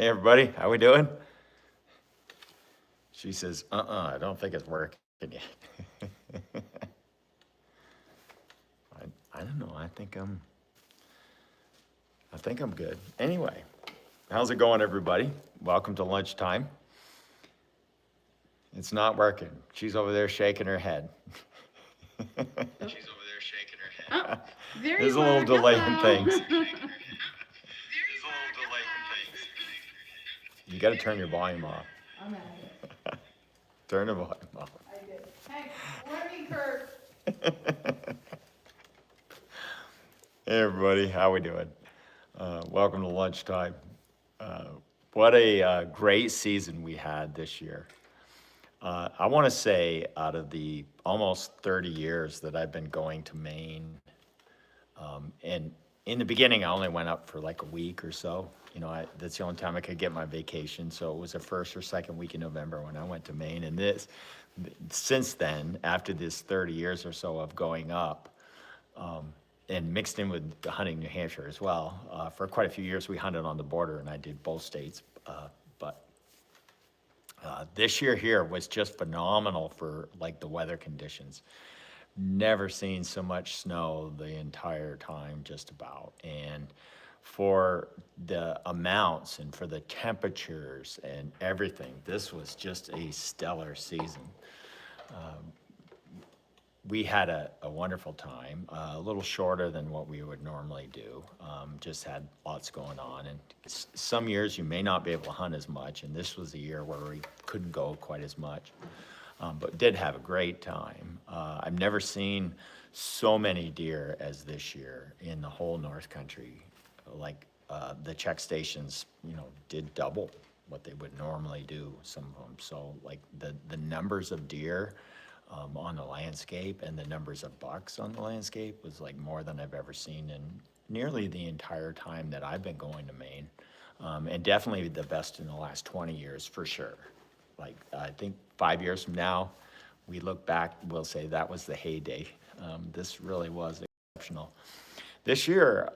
Hey everybody, how we doing? She says, I don't think it's working yet. I don't know. I think I'm good. Anyway, how's it going, everybody? Welcome to lunchtime. It's not working. She's over there shaking her head. Oh, there There's you a little are. delay in Hello. things. You got to turn your volume off. I'm at it. Turn the volume off. I did. Hey, warning, Kurt. Hey everybody, how we doing? Welcome to lunchtime. Uh, what a great season we had this year. I want to say out of the almost 30 years that I've been going to Maine, and in the beginning I only went up for like a week or so. That's the only time I could get my vacation. So it was the first or second week in November when I went to Maine. And since then, after this 30 years or so of going up, and mixed in with hunting New Hampshire as well. For quite a few years, we hunted on the border, and I did both states. But this year here was just phenomenal for like the weather conditions. Never seen so much snow the entire time, just about. And for the amounts and for the temperatures and everything, this was just a stellar season. We had a wonderful time, a little shorter than what we would normally do. Just had lots going on. And some years you may not be able to hunt as much, and this was a year where we couldn't go quite as much, but did have a great time. I've never seen so many deer as this year in the whole North Country. Like the check stations, did double what they would normally do, some of them. So like the numbers of deer on the landscape and the numbers of bucks on the landscape was like more than I've ever seen in nearly the entire time that I've been going to Maine. And definitely the best in the last 20 years for sure. Like I think 5 years from now, we look back, we'll say that was the heyday. This really was exceptional. This year,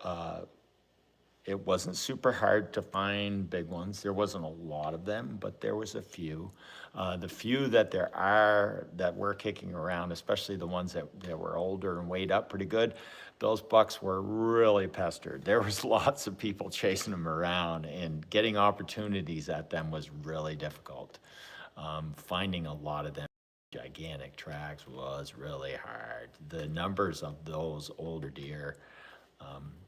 it wasn't super hard to find big ones. There wasn't a lot of them, but there was a few. The few that there are that were kicking around, especially the ones that were older and weighed up pretty good, those bucks were really pestered. There was lots of people chasing them around, and getting opportunities at them was really difficult. Finding a lot of them gigantic tracks was really hard. The numbers of those older deer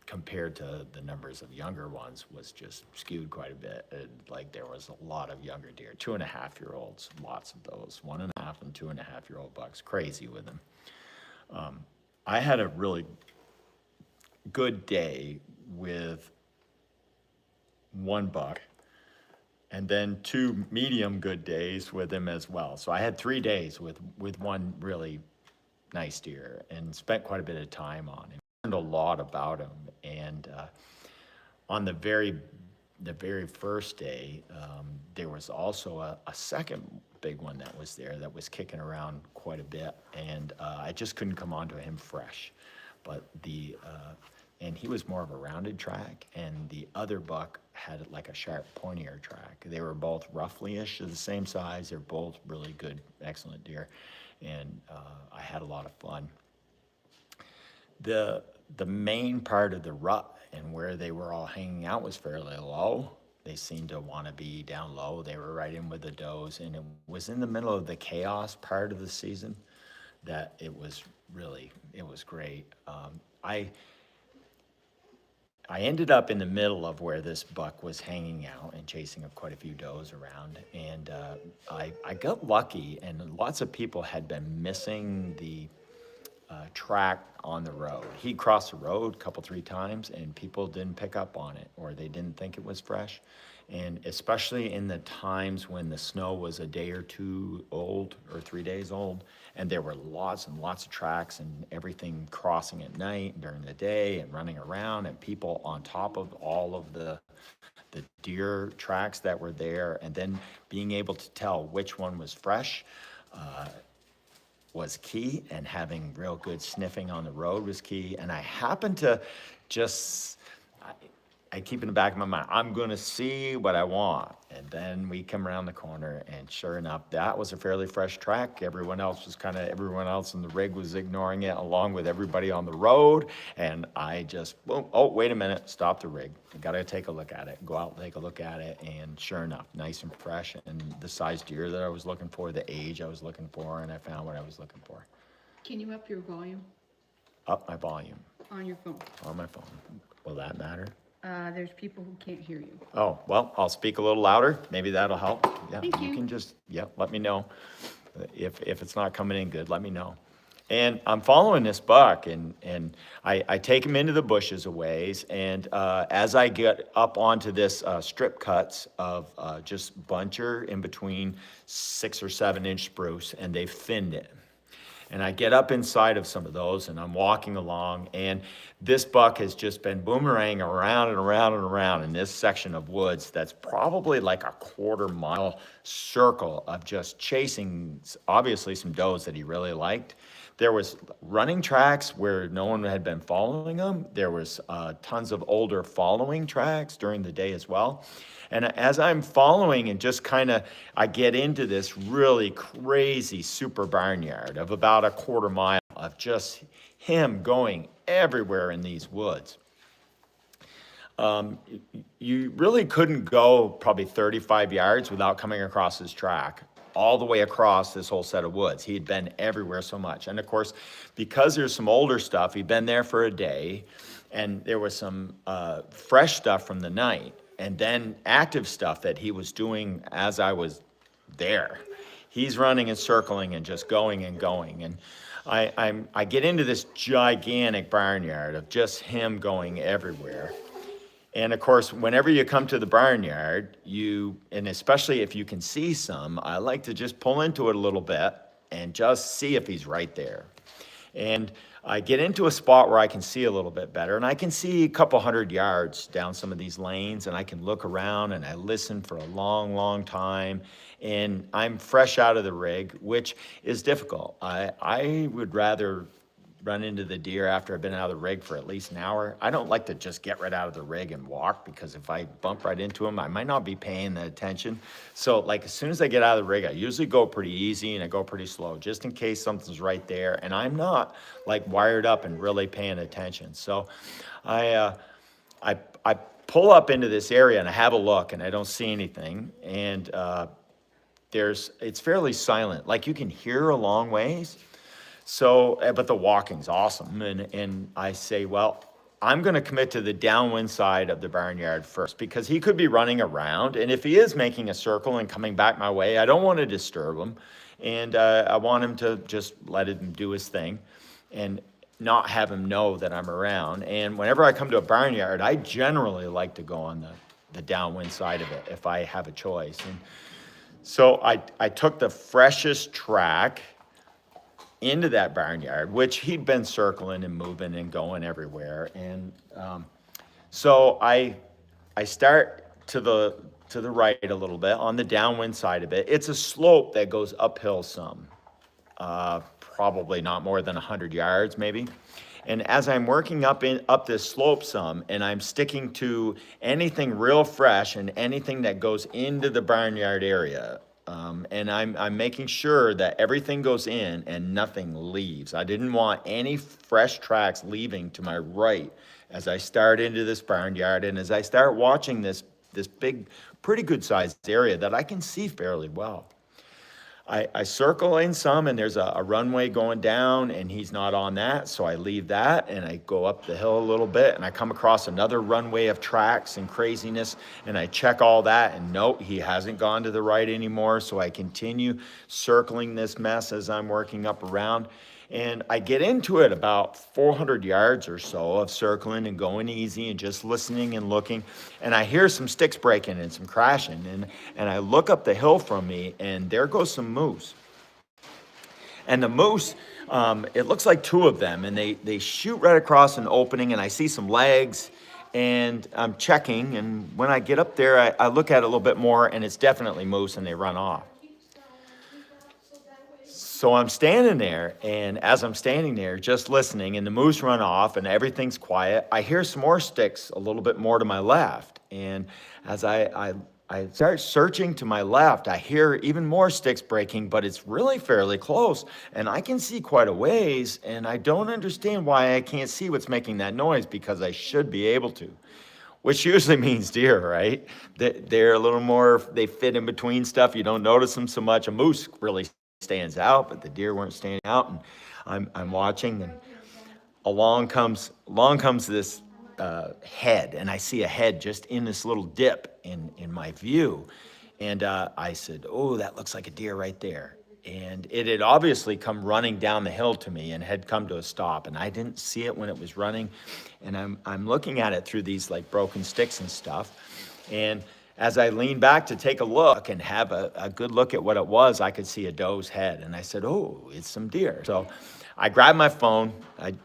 compared to the numbers of younger ones was just skewed quite a bit. Like there was a lot of younger deer, 2.5-year-olds, lots of those, 1.5 and 2.5-year-old bucks, crazy with them. I had a really good day with one buck and then two medium good days with him as well. So I had 3 days with one really nice deer and spent quite a bit of time on him. Learned a lot about him. And on the very first day, there was also a second big one that was there that was kicking around quite a bit, and I just couldn't come onto him fresh. But and he was more of a rounded track, and the other buck had like a sharp, pointier track. They were both roughly-ish, the same size. They're both really good, excellent deer, and I had a lot of fun. The main part of the rut and where they were all hanging out was fairly low. They seemed to want to be down low. They were right in with the does, and it was in the middle of the chaos part of the season that it was great. I ended up in the middle of where this buck was hanging out and chasing up quite a few does around, and I got lucky, and lots of people had been missing the track on the road. He crossed the road a couple, 3 times, and people didn't pick up on it, or they didn't think it was fresh. And especially in the times when the snow was a day or 2 old or 3 days old, and there were lots and lots of tracks and everything crossing at night and during the day and running around, and people on top of all of the deer tracks that were there, and then being able to tell which one was fresh was key, and having real good sniffing on the road was key. And I happened to just, I keep in the back of my mind, I'm going to see what I want. And then we come around the corner, and sure enough, that was a fairly fresh track. Everyone else in the rig was ignoring it, along with everybody on the road. And I just, boom, oh, wait a minute, stop the rig. I got to take a look at it. Go out and take a look at it. And sure enough, nice and fresh. And the size deer that I was looking for, the age I was looking for, and I found what I was looking for. Can you up your volume Up my volume on your phone? on my phone. Will that matter? There's people who can't hear you. Oh, well, I'll speak a little louder. Maybe that'll help. Yeah, Thank you. can just, yeah, let me know. If it's not coming in good, let me know. And I'm following this buck, and I take him into the bushes a ways. And as I get up onto this strip cuts of just buncher in between 6 or 7 inch spruce, and they've thinned it. And I get up inside of some of those, and I'm walking along, and this buck has just been boomeranging around and around and around in this section of woods that's probably like a 1/4 mile circle of just chasing, obviously, some does that he really liked. There was running tracks where no one had been following him. There was tons of older following tracks during the day as well. And as I'm following and just kind of, I get into this really crazy super barnyard of about a 1/4 mile of just him going everywhere in these woods. You really couldn't go probably 35 yards without coming across his track all the way across this whole set of woods. He had been everywhere so much. And of course, because there's some older stuff, he'd been there for a day, and there was some fresh stuff from the night, and then active stuff that he was doing as I was there. He's running and circling and just going and going. And I get into this gigantic barnyard of just him going everywhere. And of course, whenever you come to the barnyard, and especially if you can see some, I like to just pull into it a little bit and just see if he's right there. And I get into a spot where I can see a little bit better, and I can see a couple 100 yards down some of these lanes, and I can look around and I listen for a long, long time. And I'm fresh out of the rig, which is difficult. I would rather run into the deer after I've been out of the rig for at least an hour. I don't like to just get right out of the rig and walk, because if I bump right into him, I might not be paying the attention. So like as soon as I get out of the rig, I usually go pretty easy and I go pretty slow, just in case something's right there and I'm not like wired up and really paying attention. So I pull up into this area and I have a look and I don't see anything. And it's fairly silent. Like you can hear a long ways. So, but the walking's awesome. And I say, well, I'm going to commit to the downwind side of the barnyard first, because he could be running around. And if he is making a circle and coming back my way, I don't want to disturb him. And I want him to just let him do his thing and not have him know that I'm around. And whenever I come to a barnyard, I generally like to go on the downwind side of it if I have a choice. And so I took the freshest track into that barnyard, which he'd been circling and moving and going everywhere. And so I start to the right a little bit on the downwind side of it. It's a slope that goes uphill some, probably not more than 100 yards maybe. And as I'm working up this slope some, and I'm sticking to anything real fresh and anything that goes into the barnyard area, and I'm making sure that everything goes in and nothing leaves. I didn't want any fresh tracks leaving to my right as I start into this barnyard, and as I start watching this big, pretty good sized area that I can see fairly well. I circle in some, and there's a runway going down, and he's not on that, so I leave that, and I go up the hill a little bit, and I come across another runway of tracks and craziness, and I check all that, and nope, he hasn't gone to the right anymore, so I continue circling this mess as I'm working up around. And I get into it about 400 yards or so of circling and going easy and just listening and looking. And I hear some sticks breaking and some crashing. And I look up the hill from me, and there goes some moose. And the moose, it looks like 2 of them. And they shoot right across an opening, and I see some legs. And I'm checking. And when I get up there, I look at it a little bit more, and it's definitely moose, and they run off. So I'm standing there, and as I'm standing there, just listening, and the moose run off, and everything's quiet, I hear some more sticks a little bit more to my left. And as I start searching to my left, I hear even more sticks breaking, but it's really fairly close, and I can see quite a ways, and I don't understand why I can't see what's making that noise, because I should be able to. Which usually means deer, right? They're a little more, they fit in between stuff. You don't notice them so much. A moose really stands out, but the deer weren't standing out. And I'm watching, and along comes this head, and I see a head just in this little dip in my view. And I said, oh, that looks like a deer right there. And it had obviously come running down the hill to me and had come to a stop, and I didn't see it when it was running. And I'm looking at it through these like broken sticks and stuff. And as I leaned back to take a look and have a good look at what it was, I could see a doe's head. And I said, oh, it's some deer. So I grabbed my phone.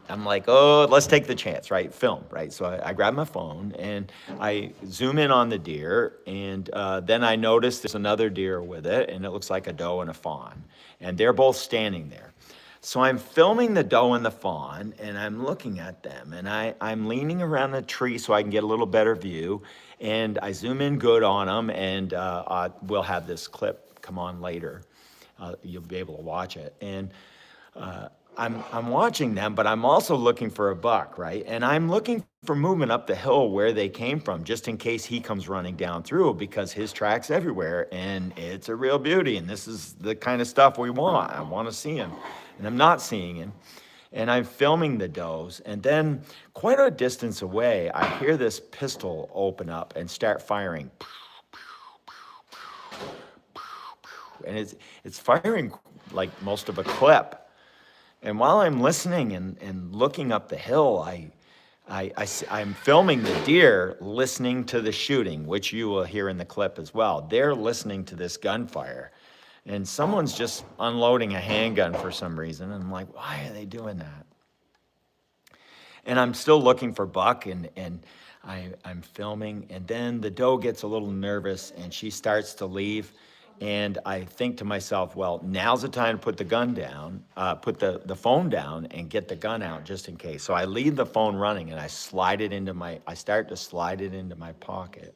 I'm like, oh, let's take the chance, right? Film, right? So I grabbed my phone and I zoom in on the deer. And then I noticed there's another deer with it, and it looks like a doe and a fawn. And they're both standing there. So I'm filming the doe and the fawn, and I'm looking at them, and I'm leaning around the tree so I can get a little better view, and I zoom in good on them, and we'll have this clip come on later. You'll be able to watch it. And I'm watching them, but I'm also looking for a buck, right? And I'm looking for movement up the hill where they came from, just in case he comes running down through, because his track's everywhere, and it's a real beauty, and this is the kind of stuff we want. I want to see him. And I'm not seeing him. And I'm filming the does. And then quite a distance away, I hear this pistol open up and start firing. And it's firing like most of a clip. And while I'm listening and looking up the hill, I'm filming the deer listening to the shooting, which you will hear in the clip as well. They're listening to this gunfire. And someone's just unloading a handgun for some reason. And I'm like, why are they doing that? And I'm still looking for buck, and I'm filming. And then the doe gets a little nervous, and she starts to leave. And I think to myself, well, now's the time to put the gun down, put the phone down and get the gun out just in case. So I leave the phone running, and I start to slide it into my pocket.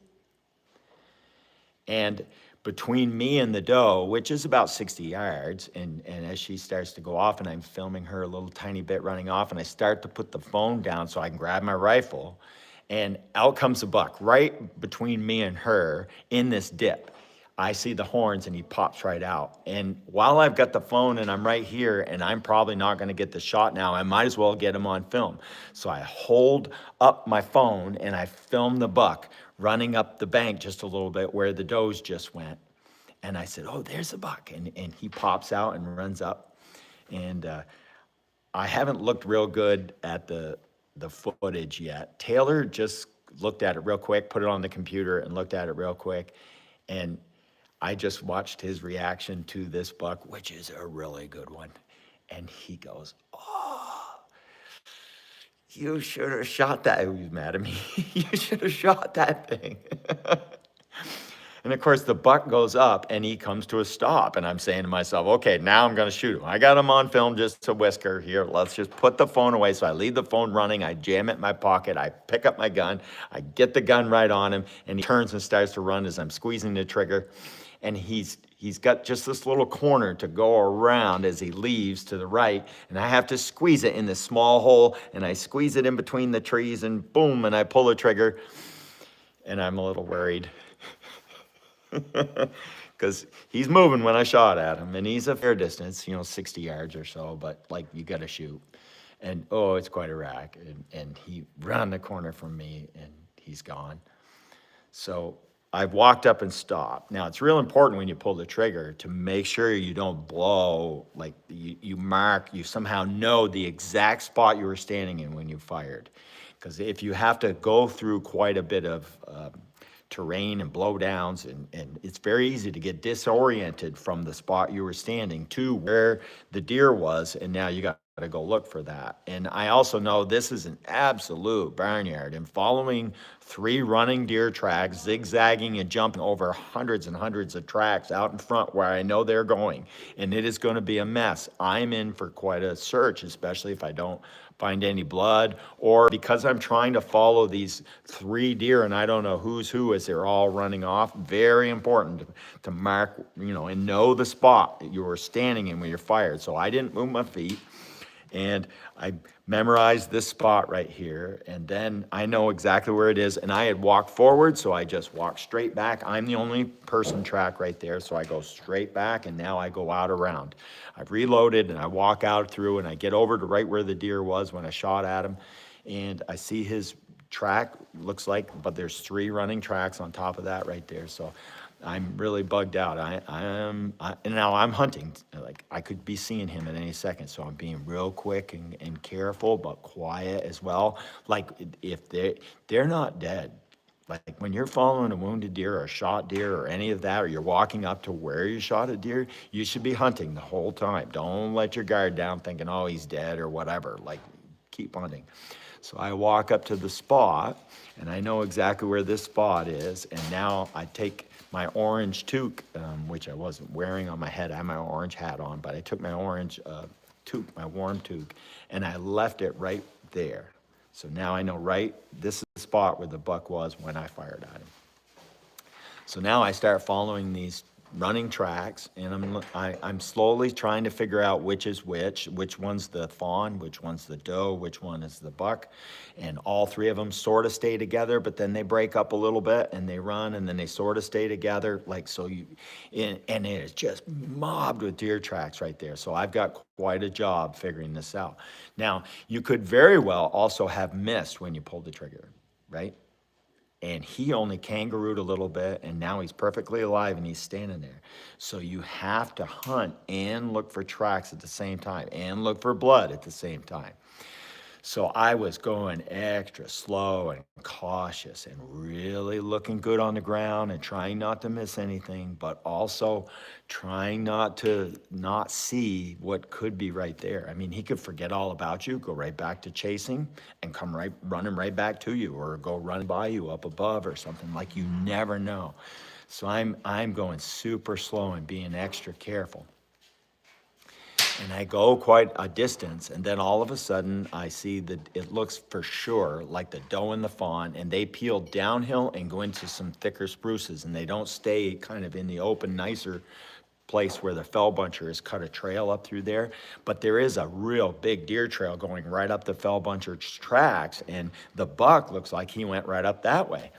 And between me and the doe, which is about 60 yards, and as she starts to go off, and I'm filming her a little tiny bit running off, and I start to put the phone down so I can grab my rifle, and out comes a buck right between me and her in this dip. I see the horns, and he pops right out. And while I've got the phone and I'm right here, and I'm probably not going to get the shot now, I might as well get him on film. So I hold up my phone and I film the buck running up the bank just a little bit where the does just went. And I said, oh, there's a buck. And he pops out and runs up. And I haven't looked real good at the footage yet. Taylor just looked at it real quick, put it on the computer and looked at it real quick. And I just watched his reaction to this buck, which is a really good one. And he goes, oh, you should have shot that. He was mad at me. You should have shot that thing. And of course, the buck goes up and he comes to a stop. And I'm saying to myself, okay, now I'm going to shoot him. I got him on film, just a whisker here. Let's just put the phone away. So I leave the phone running. I jam it in my pocket. I pick up my gun. I get the gun right on him. And he turns and starts to run as I'm squeezing the trigger. And he's got just this little corner to go around as he leaves to the right. And I have to squeeze it in this small hole. And I squeeze it in between the trees and boom, and I pull the trigger. And I'm a little worried. Because he's moving when I shot at him. And he's a fair distance, 60 yards or so. But like, you got to shoot. And oh, it's quite a rack. And he ran the corner from me and he's gone. So I've walked up and stopped. Now, it's real important when you pull the trigger to make sure you don't blow, like you somehow know the exact spot you were standing in when you fired. Because if you have to go through quite a bit of terrain and blowdowns, and it's very easy to get disoriented from the spot you were standing to where the deer was, and now you got to go look for that. And I also know this is an absolute barnyard, and following 3 running deer tracks, zigzagging and jumping over hundreds and hundreds of tracks out in front where I know they're going, and it is going to be a mess. I'm in for quite a search, especially if I don't find any blood, or because I'm trying to follow these 3 deer and I don't know who's who as they're all running off. Very important to mark, and know the spot you were standing in when you're fired. So I didn't move my feet. And I memorized this spot right here, and then I know exactly where it is, and I had walked forward, so I just walked straight back. I'm the only person track right there, so I go straight back, and now I go out around. I've reloaded, and I walk out through, and I get over to right where the deer was when I shot at him, and I see his track, looks like, but there's 3 running tracks on top of that right there, so I'm really bugged out. And now I'm hunting. Like, I could be seeing him at any second, so I'm being real quick and careful, but quiet as well. Like, if they're not dead. Like, when you're following a wounded deer or a shot deer or any of that, or you're walking up to where you shot a deer, you should be hunting the whole time. Don't let your guard down thinking, oh, he's dead or whatever. Like, keep hunting. So I walk up to the spot, and I know exactly where this spot is, and now I take my orange toque, which I wasn't wearing on my head. I had my orange hat on, but I took my orange toque, my warm toque, and I left it right there. So now I know this is the spot where the buck was when I fired at him. So now I start following these running tracks, and I'm slowly trying to figure out which is which one's the fawn, which one's the doe, which one is the buck, and all 3 of them sort of stay together, but then they break up a little bit and they run, and then they sort of stay together, like so. And it is just mobbed with deer tracks right there. So I've got quite a job figuring this out. Now, you could very well also have missed when you pulled the trigger, right? And he only kangarooed a little bit, and now he's perfectly alive and he's standing there. So you have to hunt and look for tracks at the same time and look for blood at the same time. So I was going extra slow and cautious and really looking good on the ground and trying not to miss anything, but also trying not to not see what could be right there. I mean, he could forget all about you, go right back to chasing, and come running right back to you, or go run by you up above or something. Like, you never know. So I'm going super slow and being extra careful. And I go quite a distance, and then all of a sudden I see that it looks for sure like the doe and the fawn, and they peel downhill and go into some thicker spruces, and they don't stay kind of in the open, nicer place where the fell buncher has cut a trail up through there. But there is a real big deer trail going right up the fell buncher's tracks, and the buck looks like he went right up that way.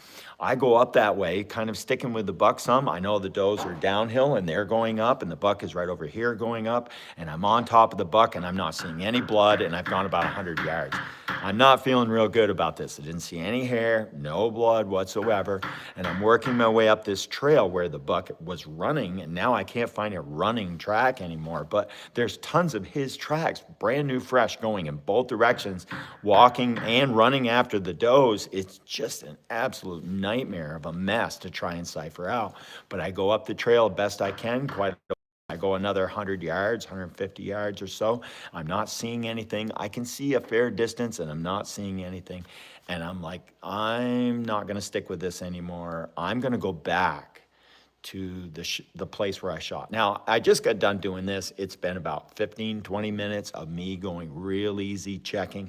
I go up that way, kind of sticking with the buck some. I know the does are downhill and they're going up, and the buck is right over here going up, and I'm on top of the buck, and I'm not seeing any blood, and I've gone about 100 yards. I'm not feeling real good about this. I didn't see any hair, no blood whatsoever, and I'm working my way up this trail where the buck was running, and now I can't find a running track anymore, but there's tons of his tracks, brand new, fresh, going in both directions, walking and running after the does. It's just an absolute nightmare of a mess to try and cipher out. But I go up the trail best I can, I go another 100 yards, 150 yards or so. I'm not seeing anything. I can see a fair distance, and I'm not seeing anything. And I'm like, I'm not going to stick with this anymore. I'm going to go back to the place where I shot. Now, I just got done doing this. It's been about 15, 20 minutes of me going real easy, checking.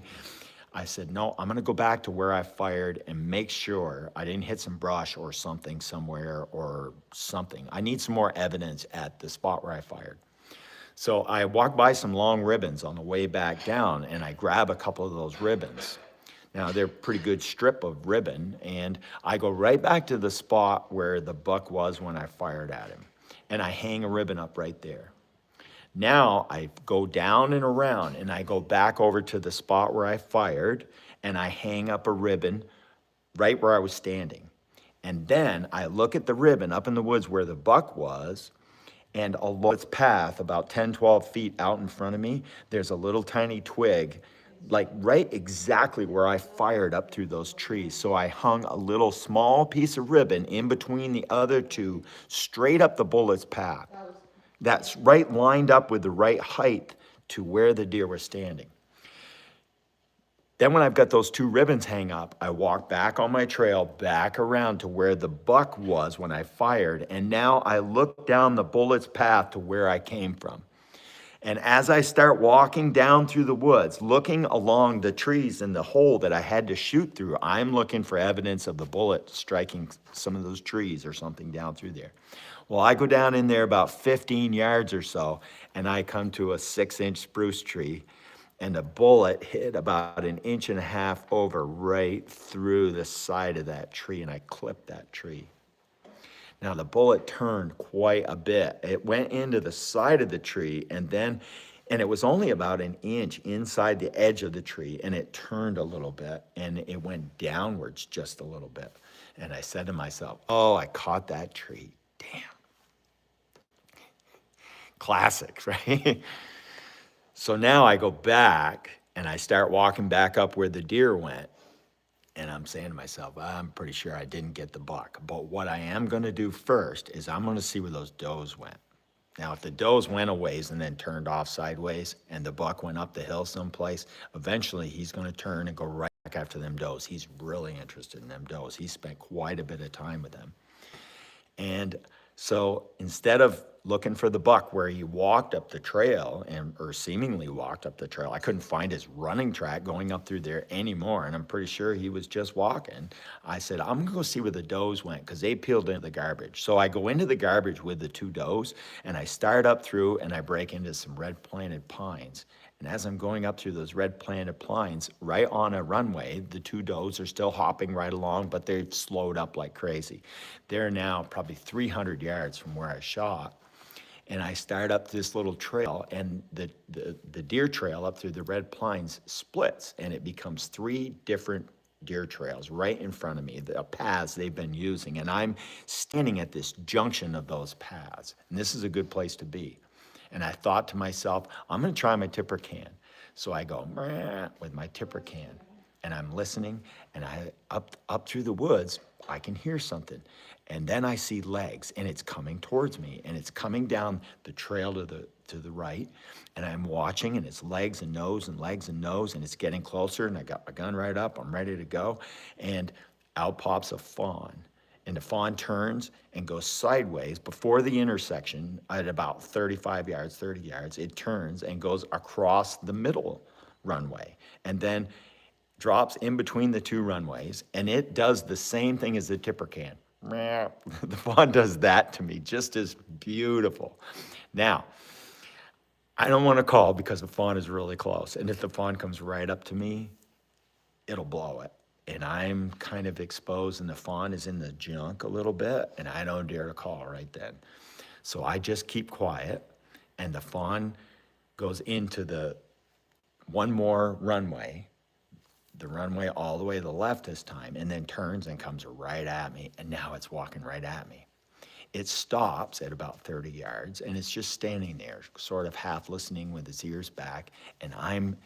I said, no, I'm gonna go back to where I fired and make sure I didn't hit some brush or something somewhere or something. I need some more evidence at the spot where I fired. So I walked by some long ribbons on the way back down, and I grab a couple of those ribbons. Now, they're a pretty good strip of ribbon, and I go right back to the spot where the buck was when I fired at him, and I hang a ribbon up right there. Now I go down and around, and I go back over to the spot where I fired, and I hang up a ribbon right where I was standing. And then I look at the ribbon up in the woods where the buck was, and along its path about 10, 12 feet out in front of me, there's a little tiny twig, like right exactly where I fired up through those trees. So I hung a little small piece of ribbon in between the other 2, straight up the bullet's path. That's right, lined up with the right height to where the deer was standing. Then when I've got those two ribbons hang up, I walk back on my trail, back around to where the buck was when I fired, and now I look down the bullet's path to where I came from. And as I start walking down through the woods, looking along the trees in the hole that I had to shoot through, I'm looking for evidence of the bullet striking some of those trees or something down through there. Well, I go down in there about 15 yards or so, and I come to a 6-inch spruce tree, and the bullet hit about 1.5 inches over right through the side of that tree, and I clipped that tree. Now the bullet turned quite a bit. It went into the side of the tree and it was only about 1 inch inside the edge of the tree, and it turned a little bit and it went downwards just a little bit. And I said to myself, oh, I caught that tree, damn. Classic, right? So now I go back and I start walking back up where the deer went. And I'm saying to myself, I'm pretty sure I didn't get the buck. But what I am going to do first is I'm going to see where those does went. Now, if the does went a ways and then turned off sideways and the buck went up the hill someplace, eventually he's going to turn and go right back after them does. He's really interested in them does. He spent quite a bit of time with them. And so instead of looking for the buck where he walked up the trail or seemingly walked up the trail, I couldn't find his running track going up through there anymore. And I'm pretty sure he was just walking. I said, I'm gonna go see where the does went because they peeled into the garbage. So I go into the garbage with the two does and I start up through and I break into some red planted pines. And as I'm going up through those red planted pines, right on a runway, the two does are still hopping right along, but they've slowed up like crazy. They're now probably 300 yards from where I shot. And I start up this little trail, and the deer trail up through the red pines splits, and it becomes 3 different deer trails right in front of me, the paths they've been using. And I'm standing at this junction of those paths, and this is a good place to be. And I thought to myself, I'm gonna try my tipper can. So I go with my tipper can, and I'm listening, and I up through the woods, I can hear something. And then I see legs, and it's coming towards me, and it's coming down the trail to the right, and I'm watching, and it's legs and nose and legs and nose, and it's getting closer, and I got my gun right up, I'm ready to go, and out pops a fawn. And the fawn turns and goes sideways before the intersection at about 35 yards, 30 yards. It turns and goes across the middle runway and then drops in between the 2 runways. And it does the same thing as the tipper can. The fawn does that to me, just as beautiful. Now, I don't want to call because the fawn is really close. And if the fawn comes right up to me, it'll blow it. And I'm kind of exposed, and the fawn is in the junk a little bit, and I don't dare to call right then. So I just keep quiet, and the fawn goes into the one more runway, the runway all the way to the left this time, and then turns and comes right at me, and now it's walking right at me. It stops at about 30 yards, and it's just standing there, sort of half listening with its ears back, and I'm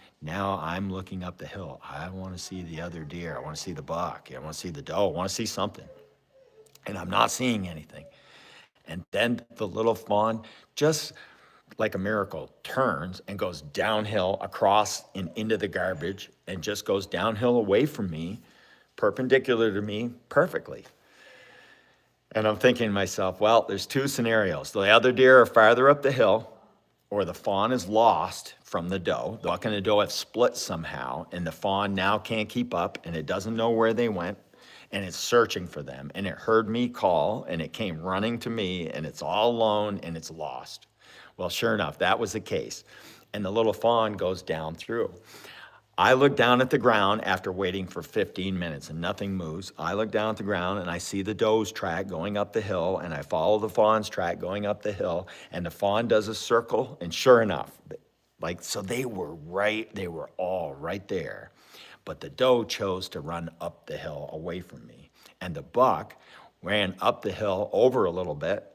looking up the hill. I want to see the other deer. I want to see the buck. I want to see the doe. I want to see something. And I'm not seeing anything. And then the little fawn, just like a miracle, turns and goes downhill across and into the garbage and just goes downhill away from me, perpendicular to me, perfectly. And I'm thinking to myself, well, there's 2 scenarios. The other deer are farther up the hill, or the fawn is lost from the doe. The buck and the doe have split somehow, and the fawn now can't keep up, and it doesn't know where they went, and it's searching for them. And it heard me call, and it came running to me, and it's all alone, and it's lost. Well, sure enough, that was the case. And the little fawn goes down through. I look down at the ground after waiting for 15 minutes and nothing moves. I look down at the ground and I see the doe's track going up the hill, and I follow the fawn's track going up the hill, and the fawn does a circle, and sure enough, so they were all right there. But the doe chose to run up the hill away from me, and the buck ran up the hill over a little bit,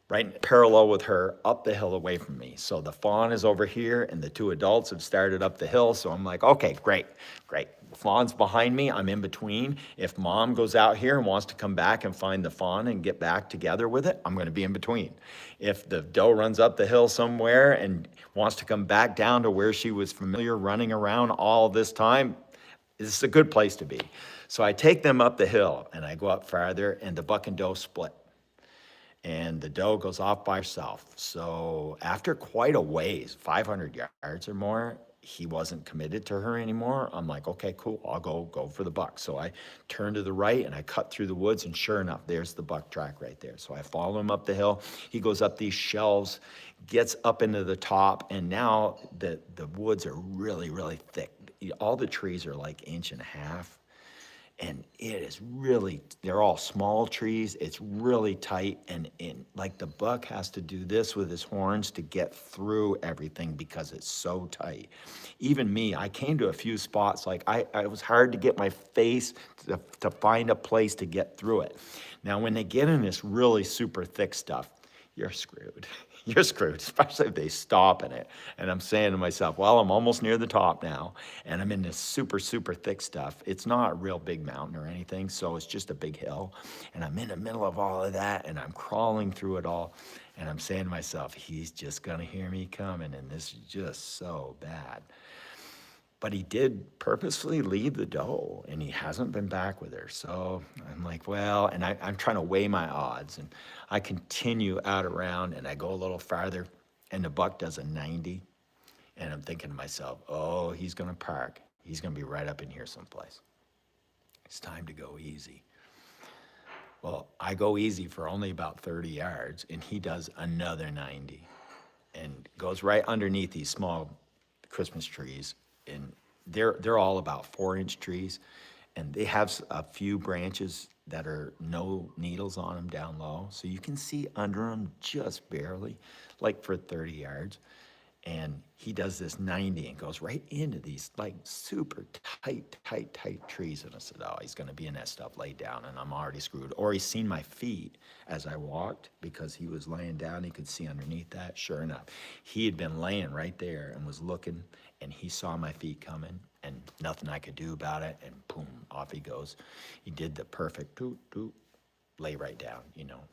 right parallel with her up the hill away from me. So the fawn is over here and the two adults have started up the hill. So I'm like, okay, great, great. The fawn's behind me, I'm in between. If mom goes out here and wants to come back and find the fawn and get back together with it, I'm gonna be in between. If the doe runs up the hill somewhere and wants to come back down to where she was familiar running around all this time, this is a good place to be. So I take them up the hill and I go up farther and the buck and doe split. And the doe goes off by herself. So after quite a ways, 500 yards or more, he wasn't committed to her anymore. I'm like, okay, cool, I'll go for the buck. So I turn to the right and I cut through the woods, and sure enough, there's the buck track right there. So I follow him up the hill. He goes up these shelves, gets up into the top, and now the woods are really, really thick. All the trees are like 1.5 inches. And it is really, they're all small trees. It's really tight. And like the buck has to do this with his horns to get through everything because it's so tight. Even me, I came to a few spots, like it was hard to get my face to find a place to get through it. Now, when they get in this really super thick stuff, you're screwed. You're screwed, especially if they stop in it. And I'm saying to myself, well, I'm almost near the top now, and I'm in this super, super thick stuff. It's not a real big mountain or anything, so it's just a big hill. And I'm in the middle of all of that, and I'm crawling through it all. And I'm saying to myself, he's just gonna hear me coming, and this is just so bad. But he did purposefully leave the doe, and he hasn't been back with her. So I'm like, well, and I'm trying to weigh my odds, and I continue out around, and I go a little farther, and the buck does a 90, and I'm thinking to myself, oh, he's gonna park. He's gonna be right up in here someplace. It's time to go easy. Well, I go easy for only about 30 yards, and he does another 90, and goes right underneath these small Christmas trees. And they're all about 4-inch trees, and they have a few branches that are no needles on them down low, so you can see under them just barely, like for 30 yards. And he does this 90 and goes right into these like super tight trees. And I said, oh, he's gonna be in that stuff laid down, and I'm already screwed. Or he's seen my feet as I walked because he was laying down, he could see underneath that. Sure enough, he had been laying right there and was looking, and he saw my feet coming and nothing I could do about it, and boom, off he goes. He did the perfect doot, doot, lay right down,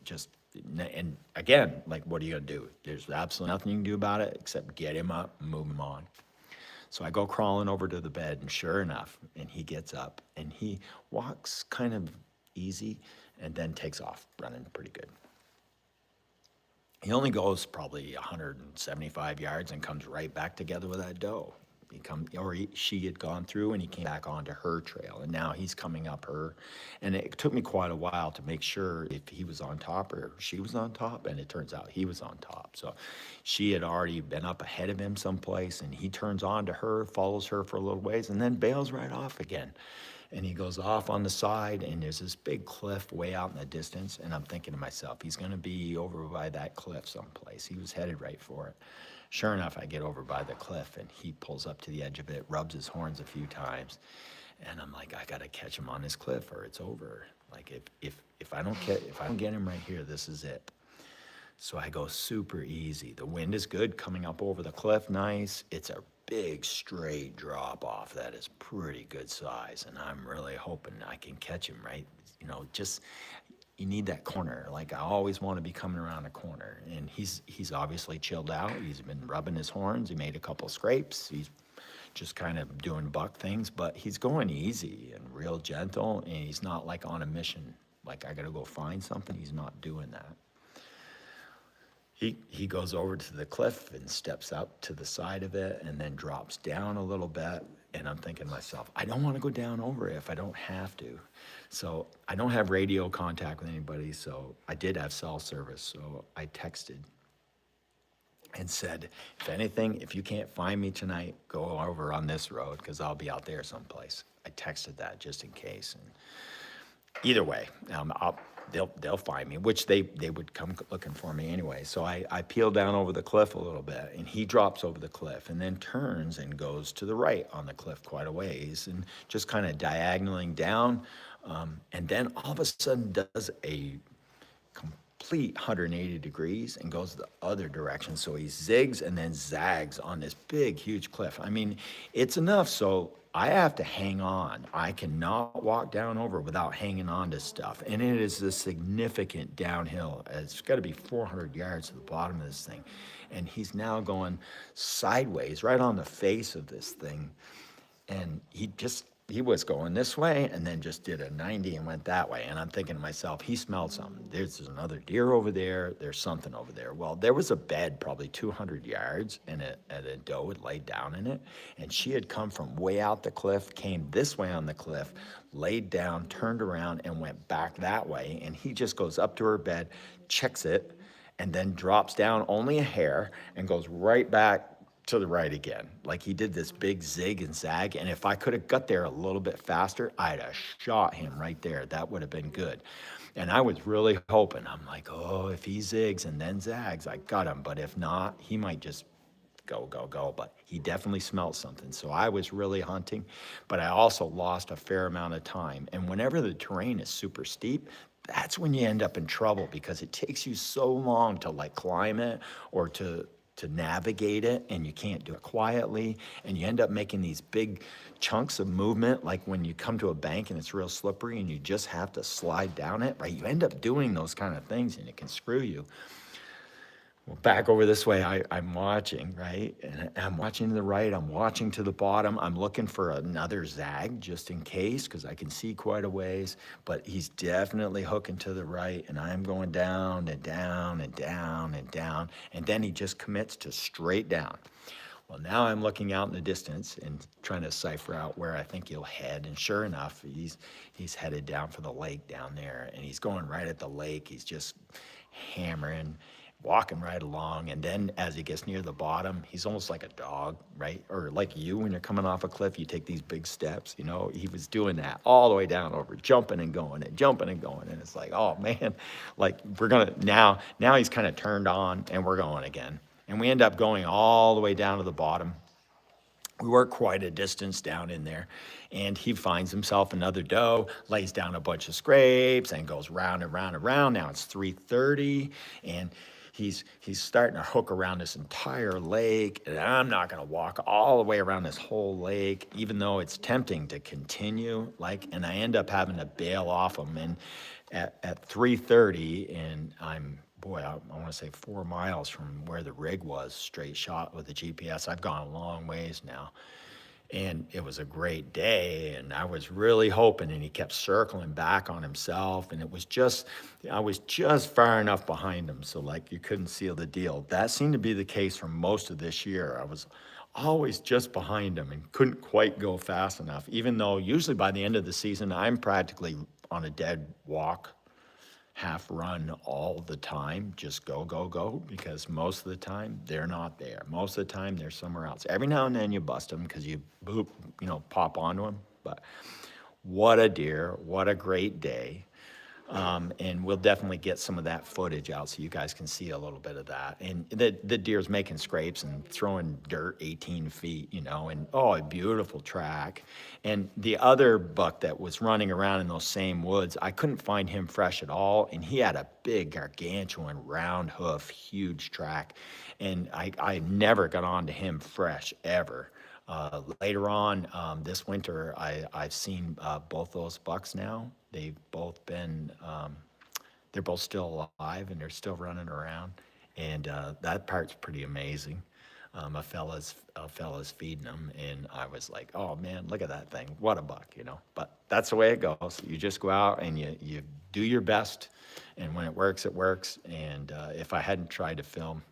just, and again, like, what are you gonna do? There's absolutely nothing you can do about it except get him up and move him on. So I go crawling over to the bed, and sure enough, and he gets up and he walks kind of easy and then takes off running pretty good. He only goes probably 175 yards and comes right back together with that doe. She had gone through, and he came back onto her trail, and now he's coming up her. And it took me quite a while to make sure if he was on top or she was on top, and it turns out he was on top. So she had already been up ahead of him someplace, and he turns on to her, follows her for a little ways, and then bails right off again. And he goes off on the side, and there's this big cliff way out in the distance, and I'm thinking to myself, he's gonna be over by that cliff someplace. He was headed right for it. Sure enough, I get over by the cliff, and he pulls up to the edge of it, rubs his horns a few times, and I'm like, I gotta catch him on this cliff or it's over. Like, if I don't get him right here, this is it. So I go super easy. The wind is good coming up over the cliff, nice. It's a big straight drop off that is pretty good size, and I'm really hoping I can catch him right. Just, you need that corner. Like, I always want to be coming around a corner, and he's obviously chilled out. He's been rubbing his horns. He made a couple scrapes. He's just kind of doing buck things, but he's going easy and real gentle, and he's not like on a mission. Like, I gotta go find something. He's not doing that. He goes over to the cliff and steps up to the side of it and then drops down a little bit. And I'm thinking to myself, I don't want to go down over it if I don't have to. So I don't have radio contact with anybody, so I did have cell service. So I texted and said, if anything, if you can't find me tonight, go over on this road because I'll be out there someplace. I texted that just in case. And either way, they'll find me, which they would come looking for me anyway. So I peel down over the cliff a little bit, and he drops over the cliff and then turns and goes to the right on the cliff quite a ways, and just kind of diagonaling down, and then all of a sudden does a complete 180 degrees and goes the other direction. So he zigs and then zags on this big, huge cliff. I mean, it's enough so I have to hang on. I cannot walk down over without hanging on to stuff. And it is a significant downhill. It's got to be 400 yards to the bottom of this thing. And he's now going sideways right on the face of this thing. And he was going this way and then just did a 90 and went that way. And I'm thinking to myself, he smelled something. There's another deer over there. There's something over there. Well, there was a bed probably 200 yards and a doe had laid down in it. And she had come from way out the cliff, came this way on the cliff, laid down, turned around and went back that way. And he just goes up to her bed, checks it, and then drops down only a hair and goes right back to the right again. Like he did this big zig and zag. And if I could have got there a little bit faster, I'd have shot him right there. That would have been good. And I was really hoping, I'm like, oh, if he zigs and then zags, I got him. But if not, he might just go. But he definitely smelled something. So I was really hunting, but I also lost a fair amount of time. And whenever the terrain is super steep, that's when you end up in trouble because it takes you so long to like climb it or to navigate it, and you can't do it quietly, and you end up making these big chunks of movement, like when you come to a bank and it's real slippery and you just have to slide down it, right? You end up doing those kind of things and it can screw you. Well, back over this way, I'm watching, right? And I'm watching to the right, I'm watching to the bottom. I'm looking for another zag just in case, because I can see quite a ways, but he's definitely hooking to the right, and I'm going down and down and down and down, and then he just commits to straight down. Well, now I'm looking out in the distance and trying to cipher out where I think he'll head, and sure enough, he's headed down for the lake down there, and he's going right at the lake. He's just hammering, walking right along, and then as he gets near the bottom, he's almost like a dog, right? Or like you, when you're coming off a cliff, you take these big steps, you know? He was doing that all the way down over, jumping and going, and it's like, oh man, like we're gonna, now he's kind of turned on, and we're going again. And we end up going all the way down to the bottom. We were quite a distance down in there, and he finds himself another doe, lays down a bunch of scrapes, and goes round and round and round. Now it's 3:30, and he's starting to hook around this entire lake, and I'm not going to walk all the way around this whole lake, even though it's tempting to continue. And I end up having to bail off him. And at 3:30, and I want to say 4 miles from where the rig was, straight shot with the GPS. I've gone a long ways now. And it was a great day, and I was really hoping, and he kept circling back on himself, and I was just far enough behind him, so like you couldn't seal the deal. That seemed to be the case for most of this year. I was always just behind him and couldn't quite go fast enough, even though usually by the end of the season, I'm practically on a dead walk, half run all the time, just go, because most of the time they're not there. Most of the time they're somewhere else. Every now and then you bust them because you pop onto them. But what a deer, what a great day. And we'll definitely get some of that footage out so you guys can see a little bit of that. And the deer's making scrapes and throwing dirt 18 feet, and a beautiful track. And the other buck that was running around in those same woods, I couldn't find him fresh at all. And he had a big gargantuan round hoof, huge track. And I never got on to him fresh ever. Later on this winter, I've seen both those bucks now. They've both been, they're both still alive, and they're still running around. And that part's pretty amazing. A fella's feeding them, and I was like, oh man, look at that thing. What a buck, But that's the way it goes. You just go out and you do your best, and when it works, it works. And if I hadn't tried to film,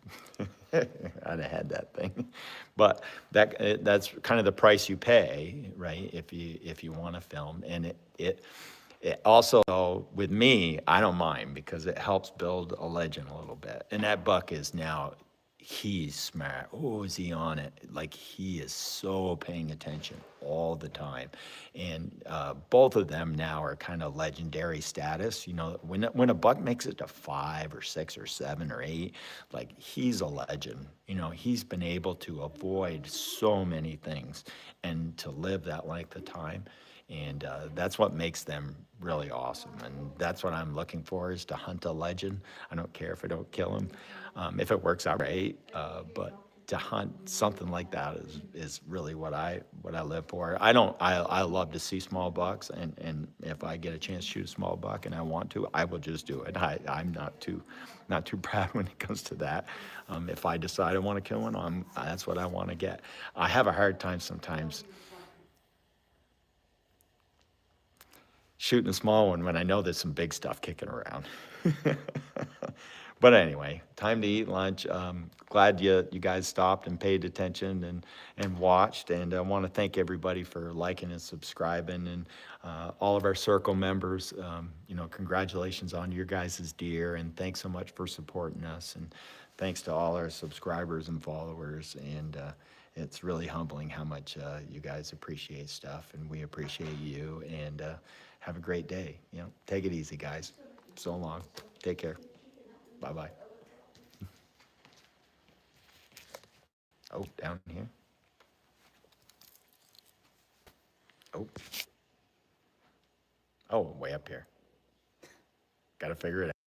I'd have had that thing. But that's kind of the price you pay, right? If you want to film. And it also, with me, I don't mind because it helps build a legend a little bit. And that buck is now, he's smart. Oh, is he on it? Like, he is so paying attention all the time. And both of them now are kind of legendary status. When a buck makes it to 5 or 6 or 7 or 8, like, he's a legend. He's been able to avoid so many things and to live that length of time. And that's what makes them really awesome. And that's what I'm looking for, is to hunt a legend. I don't care if I don't kill him. If it works out, great. But to hunt something like that is really what I live for. I love to see small bucks, and if I get a chance to shoot a small buck and I want to, I will just do it. I'm not too proud when it comes to that. If I decide I want to kill one, that's what I want to get. I have a hard time sometimes shooting a small one when I know there's some big stuff kicking around. But anyway, time to eat lunch. Glad you guys stopped and paid attention and watched. And I want to thank everybody for liking and subscribing, and all of our circle members. Congratulations on your guys' deer, and thanks so much for supporting us. And thanks to all our subscribers and followers. And it's really humbling how much you guys appreciate stuff, and we appreciate you. And have a great day. Take it easy, guys. So long. Take care. Bye-bye. Oh, down here. Oh. Oh, way up here. Got to figure it out.